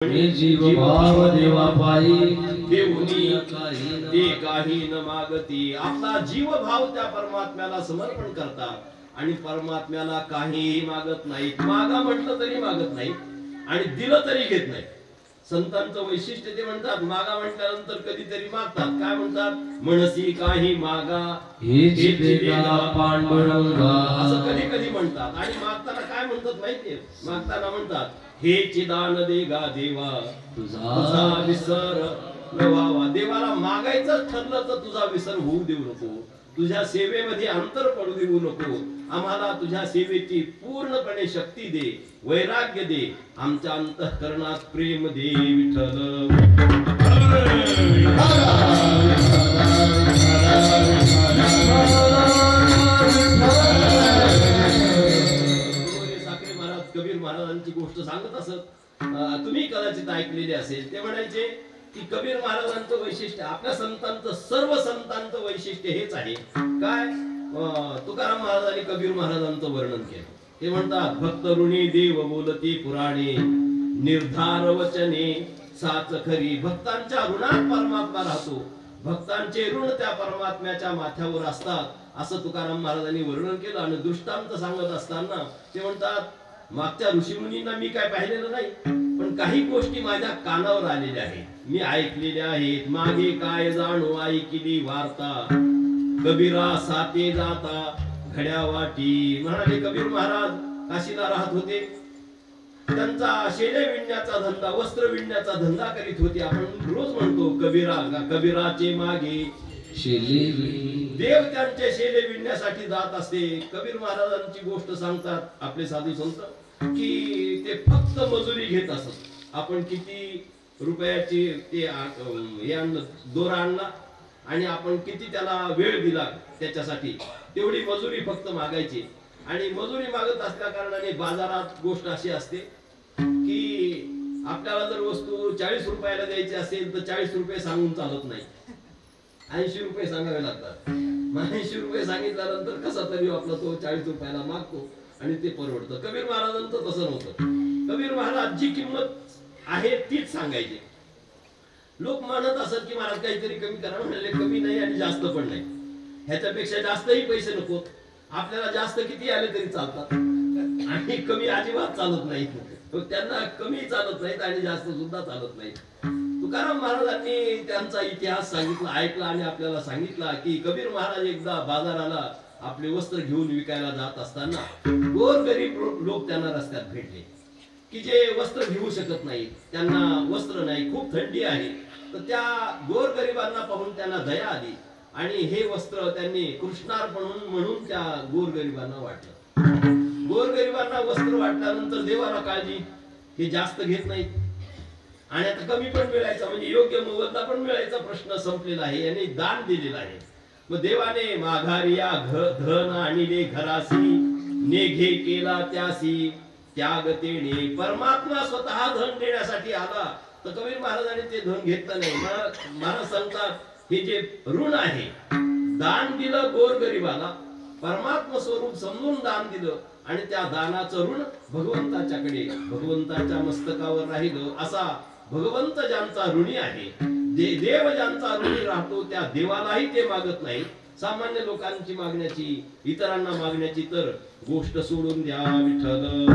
जीव भाव देवा पायी देऊनी ते काही न मागती। आपला जीव भाव त्या परमात्म्याला समर्पण करतात आणि परमात्म्याला काहीही मागत नाहीत। मागा म्हटलं तरी मागत नाहीत आणि दिलं तरी घेत नाहीत। संतांचं वैशिष्ट्य ते म्हणतात, मागा म्हटल्यानंतर कधीतरी मागतात। काय म्हणतात? मनसी काही मागा हेच देगा पांडुरंगा, असं कधी कधी म्हणतात। आणि मागताना काय म्हणतात माहितीये? मागताना म्हणतात, हे चिदान देगा देवा तुझा विसर न व्हावा। देवाला मागायचं ठरलं तर तुझा विसर होऊ देऊ नको, तुझ्या सेवेमध्ये अंतर पडू देऊ नको। आम्हाला तुझ्या सेवेची पूर्णपणे शक्ती दे, वैराग्य दे, आमच्या अंतःकरणात प्रेम दे विठ्ठल। कबीर महाराजांची गोष्ट सांगत असत, तुम्ही कदाचित ऐकलेली असेल। ते म्हणायचे की कबीर महाराजांचं वैशिष्ट्य, आपल्या संतांचं, सर्व संतांचं वैशिष्ट्य हेच आहे। काय? तुकाराम महाराजांनी कबीर महाराजांचं वर्णन केलं। ते म्हणतात, भक्त ऋणी देव बोलती पुराणे, निर्धार वचने साच खरी। भक्तांच्या ऋणात परमात्मा राहतो, भक्तांचे ऋण त्या परमात्म्याच्या माथ्यावर असतात, असं तुकाराम महाराजांनी वर्णन केलं। आणि दृष्टांत सांगत असताना ते म्हणतात, मागच्या ऋषीमुनींना मी काय पाहिलेलं नाही, पण काही गोष्टी माझ्या कानावर आलेल्या आहेत, मी ऐकलेल्या आहेत। मागे काय जाणो ऐकली वार्ता, कबीरा साते जाता घड्या वाटी। म्हणाले कबीर महाराज काशीला राहत होते, त्यांचा शेले विणण्याचा धंदा, वस्त्र विणण्याचा धंदा करीत होते। आपण रोज म्हणतो कबीराचे मागे शेले, देव त्यांचे शेले विणण्यासाठी जात असते। कबीर महाराजांची गोष्ट सांगतात आपले साधू संत की ते फक्त मजुरी घेत असत। आपण किती रुपयाची ते हे आणलं, दोरा आणला आणि आपण किती त्याला वेळ दिला त्याच्यासाठी, तेवढी मजुरी फक्त मागायची। आणि मजुरी मागत असल्या कारणाने बाजारात गोष्ट अशी असते की आपल्याला जर वस्तू 40 रुपयाला द्यायची असेल तर 40 रुपये सांगून चालत नाही, 80 रुपये सांगावे लागतात। 80 रुपये सांगितल्यानंतर कसा तरी आपला तो 40 रुपयाला मागतो आणि ते परवडतं। कबीर महाराजांचं तसं नव्हतं। कबीर महाराज जी किंमत आहे तीच सांगायची। लोक म्हणत असत की महाराज काहीतरी कमी करा, म्हणले कमी नाही आणि जास्त पण नाही, ह्याच्यापेक्षा जास्तही पैसे नको, आपल्याला जास्त किती आले तरी चालतात आणि कमी अजिबात चालत नाही। त्यांना कमी चालत नाहीत आणि जास्त सुद्धा चालत नाहीत। तुकाराम महाराजांनी त्यांचा इतिहास सांगितला, ऐकला आणि आपल्याला सांगितला की कबीर महाराज एकदा बाजाराला आपले वस्त्र घेऊन विकायला जात असताना गोरगरीब लोक त्यांना रस्त्यात भेटले की जे वस्त्र घेऊ शकत नाही, त्यांना वस्त्र नाही, खूप थंडी आहे। तर त्या गोरगरिबांना पाहून त्यांना दया आली आणि हे वस्त्र त्यांनी कृष्णार्पण म्हणून त्या गोरगरिबांना वाटलं। गोरगरिबांना वस्त्र वाटल्यानंतर देवाला काळजी, हे जास्त घेत नाहीत आणि आता कमी पण मिळायचा, म्हणजे योग्य मोबदला पण मिळायचा प्रश्न संपलेला आहे, याने दान दिलेलं आहे। मग देवाने माघारिया धन आणिले घरासी, नेघे केला त्यासी त्याग तेणे। परमात्मा स्वतः धन देण्यासाठी आला तर कबीर महाराजांनी ते धन घेतलं नाही। महाराज सांगतात, हे जे ऋण आहे, दान दिलं गोरगरिबाला, परमात्मा स्वरूप समजून दान दिलं आणि त्या दानाचं ऋण भगवंताच्याकडे, भगवंताच्या मस्तकावर राहिलं। असा भगवंत ज्यांचा ऋणी आहे, देव ज्यांचा ऋणी राहतो, त्या देवालाही ते मागत नाही। सामान्य लोकांची मागण्याची, इतरांना मागण्याची तर गोष्ट सोडून द्या विठ्ठल।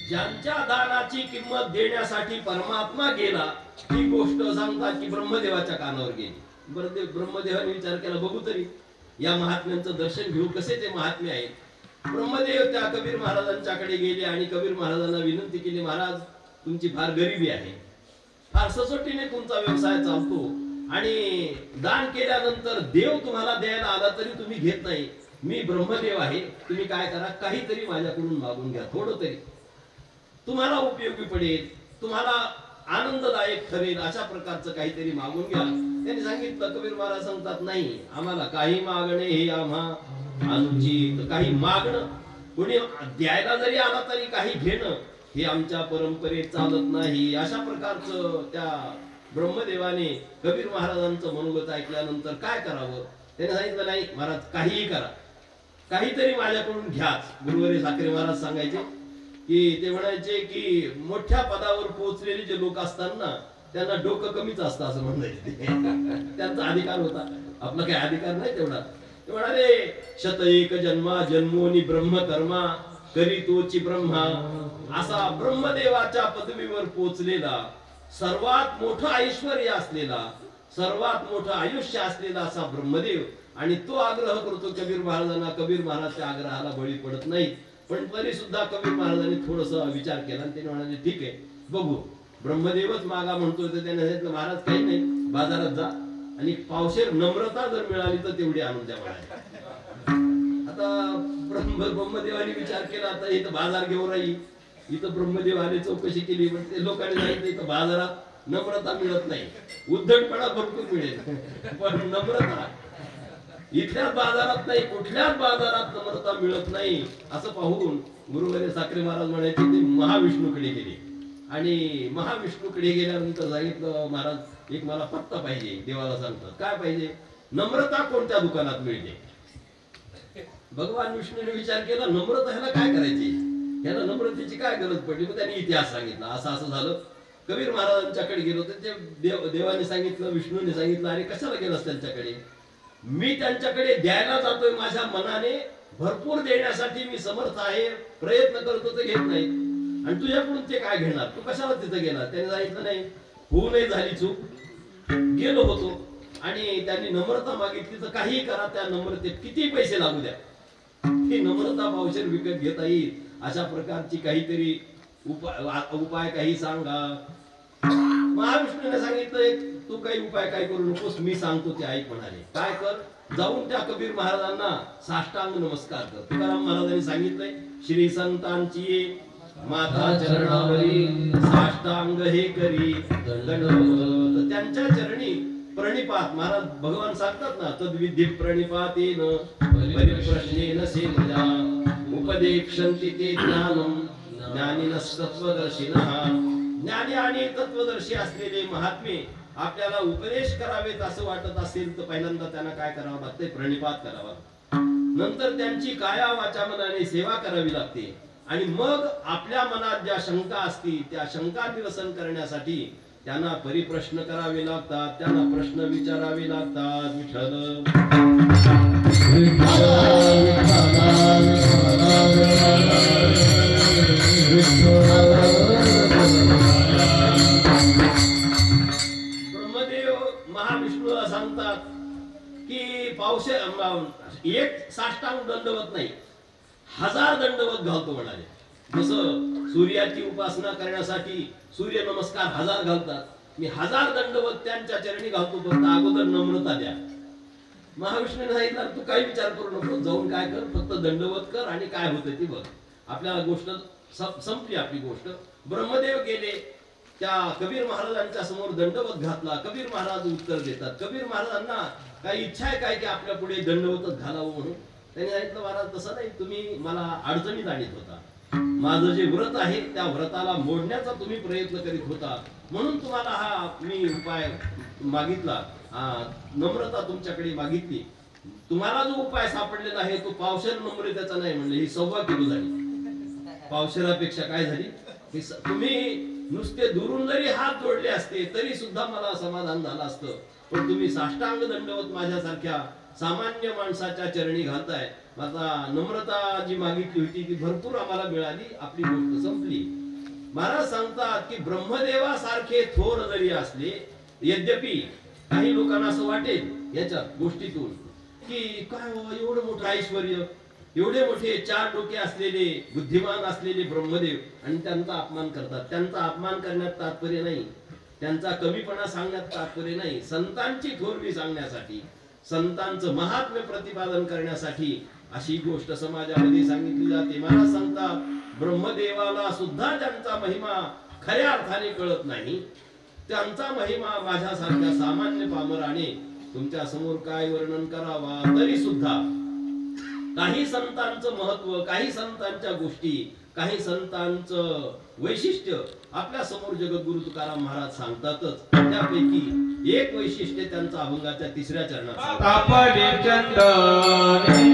ज्यांच्या दानाची किंमत देण्यासाठी परमात्मा गेला, ही गोष्ट सांगतात की ब्रह्मदेवाच्या कानावर गेली। ब्रह्मदेवाने विचार केला, बघू तरी या महात्म्यांचं दर्शन घेऊ, कसे ते महात्मे आहेत। ब्रह्मदेव त्या कबीर महाराजांच्याकडे गेले आणि कबीर महाराजांना विनंती केली, महाराज तुमची फार गरिबी आहे, फार सचोटीने तुमचा व्यवसाय चालतो आणि दान केल्यानंतर देव तुम्हाला द्यायला आला तरी तुम्ही घेत नाही। मी ब्रह्मदेव आहे, तुम्ही काय करा, काहीतरी माझ्याकडून मागून घ्या, थोडं तरी तुम्हाला उपयोगी पडेल, तुम्हाला आनंददायक ठरेल, अशा प्रकारचं काहीतरी मागून घ्या। त्यांनी सांगितलं, कबीर महाराज सांगतात, नाही, आम्हाला काही मागणे हे आम्हा अनुचित। काही मागणं, कोणी द्यायला जरी आला तरी काही घेणं, हे आमच्या परंपरेत चालत नाही। अशा प्रकारचं त्या ब्रह्मदेवाने कबीर महाराजांचं मनोगत ऐकल्यानंतर काय करावं? त्याने सांगितलं, नाही महाराज, काहीही करा, काहीतरी माझ्याकडून घ्याच. गुरुवारी साखरे महाराज सांगायचे की, ते म्हणायचे की मोठ्या पदावर पोहोचलेले जे लोक असतात ना, त्यांना डोकं कमीच असतं असं म्हणायचे. त्यांचा अधिकार होता, आपला काही अधिकार नाही तेवढा. ते म्हणाले, शत एक जन्मा जन्मोनी ब्रह्मकर्मा करी तोची ब्रह्मा. असा ब्रह्मदेवाच्या पदवीवर पोहोचलेला, सर्वात मोठं ऐश्वर्य असलेला, सर्वात मोठं आयुष्य असलेला असा ब्रह्मदेव, आणि तो आग्रह करतो कबीर महाराजांना. कबीर महाराज त्या आग्रहाला बळी पडत नाही, पण तरी सुद्धा कबीर महाराजांनी थोडसा विचार केला आणि ते म्हणाले, ठीक आहे बघू, ब्रह्मदेवच मागा म्हणतोय तर त्याने सांगितलं, महाराज काही नाही, बाजारात जा आणि पावशेर नम्रता जर मिळाली तर तेवढी आणून द्या म्हणाले. आता ब्रह्मदेवाने विचार केला, आता इथं बाजार घेऊन राही, इथं ब्रह्मदेव आले, चौकशी केली, पण ते लोकांनी सांगितलं इथं बाजारात नम्रता मिळत नाही, उद्धटपणा भरपूर मिळेल, पण नम्रता इथल्या बाजारात नाही, कुठल्याच बाजारात नम्रता मिळत नाही. असं पाहून गुरुवारी साखरे महाराज म्हणायचे, ते महाविष्णूकडे गेले आणि महाविष्णूकडे गेल्यानंतर सांगितलं, महाराज एक मला पत्ता पाहिजे. देवाला सांगतात, काय पाहिजे? नम्रता कोणत्या दुकानात मिळते? भगवान विष्णूने विचार केला, नम्रता ह्याला काय करायची, ह्याला नम्रतेची काय गरज पडली? मग त्यांनी इतिहास सांगितला, असं असं झालं. कबीर महाराजांच्याकडे गेलो तर ते देवाने सांगितलं, विष्णूने सांगितलं, अरे कशाला गेलास त्यांच्याकडे? मी त्यांच्याकडे द्यायला जातोय, माझ्या मनाने भरपूर देण्यासाठी मी समर्थ आहे, प्रयत्न करतो, ते घेत नाही, आणि तुझ्याकडून ते काय घेणार? तू कशाला तिथं गेला? त्याने सांगितलं, नाही होऊ नाही झाली चूक, गेलो होतो आणि त्यांनी नम्रता मागितली तर काहीही करा, त्या नम्रतेत किती पैसे लागू द्या, ही नम्रता पावशेर विकत घेता येईल अशा प्रकारची काहीतरी उपाय काही सांगा. महाविष्णूने सांगितलं, तू काही उपाय काय करू नकोस, मी सांगतो ते ऐक म्हणाले. काय कर? जाऊन त्या कबीर महाराजांना साष्टांग नमस्कार कर. तुकाराम महाराजांनी सांगितलंय, श्री संतांची माता चरणावरी साष्टांग हे करी दंडवत. त्यांच्या चरणी प्रणिपात. महाराज भगवान सांगतात ना, तद्विधी प्रणिपातेन परिप्रश्नेन सेवया उपदेक्षन्ति ते ज्ञानम ज्ञानिनस्तत्वदर्शिनः. ज्ञानी आणि तत्वदर्शी असलेले महात्मे आपल्याला उपदेश करावेत असं वाटत असेल तर पहिल्यांदा त्यांना काय करावं लागते? प्रणिपात करावा. नंतर त्यांची काया वाचा मनाने सेवा करावी लागते, आणि मग आपल्या मनात ज्या शंका असतील त्या शंका निरसन करण्यासाठी त्यांना परिप्रश्न करावे लागतात, त्यांना प्रश्न विचारावे लागतात. विठ्ठल ब्रह्मदेव महाविष्णूला सांगतात की पावशे एक साष्टांग दंडवत नाही, 1000 दंडवत घालतो म्हणाले. जसं सूर्याची उपासना करण्यासाठी सूर्य नमस्कार 1000 घालतात, मी 1000 दंडवत त्यांच्या चरणी घालतो, फक्त अगोदर नम्रता द्या. महाविष्णूने सांगितलं, तू काही विचार करू नको, जाऊन काय कर, फक्त दंडवत कर आणि काय होतं ती बघ. आपल्याला गोष्ट संपली आपली गोष्ट. ब्रह्मदेव गेले, त्या कबीर महाराजांच्या समोर दंडवत घातला. कबीर महाराज उत्तर देतात. कबीर महाराजांना काही इच्छा आहे काय की आपल्या पुढे दंडवतच घालावं म्हणून? त्यांनी सांगितलं, महाराज तसं नाही, तुम्ही मला अडचणीत आणीत होता, माझं जे व्रत आहे त्या व्रताला मोडण्याचा तुम्ही प्रयत्न करीत होता, म्हणून तुम्हाला हा मी उपाय मागितला, नम्रता तुमच्याकडे मागितली. तुम्हाला जो उपाय सापडलेला आहे तो पावशेर नम्रतेचा नाही म्हणले, ही 1.25 किलो झाली. पावशेरापेक्षा काय झाली? तुम्ही नुसते दुरून जरी हात जोडले असते तरी सुद्धा मला समाधान झालं असतं, पण तुम्ही साष्टांग दंडवत माझ्यासारख्या सामान्य माणसाच्या चरणी घालताय. माझा नम्रता जी मागितली होती ती भरपूर आम्हाला मिळाली, आपली गोष्ट संपली. महाराज सांगतात की ब्रह्मदेवासारखे थोर जरी असले, यद्यपि काही लोकांना असं वाटेल याच्या गोष्टीतून की काय एवढं मोठं ऐश्वर्य, एवढे मोठे 4 डोके असलेले बुद्धिमान असलेले ब्रह्मदेव, आणि त्यांचा अपमान करतात. त्यांचा अपमान करण्यात तात्पर्य नाही, त्यांचा कमीपणा सांगण्यात तात्पर्य नाही, संतांची थोरवी सांगण्यासाठी, संतांचं महात्म्य प्रतिपादन करण्यासाठी अशी गोष्ट समाजामध्ये सांगितली जाते. महाराज सांगतात, ब्रह्मदेवाला सुद्धा ज्यांचा महिमा खऱ्या अर्थाने कळत नाही, त्यांचा महिमा माझ्यासारख्या सामान्य पामराने तुमच्या समोर काय वर्णन करावा. तरी सुद्धा काही संतांचं महत्व, काही संतांच्या गोष्टी काही संतांचं वैशिष्ट्य आपल्या समोर जगद्गुरु तुकाराम महाराज सांगतातच. त्यापैकी एक वैशिष्ट्य त्यांचं अभंगाच्या 3ऱ्या चरणात तापले चंदन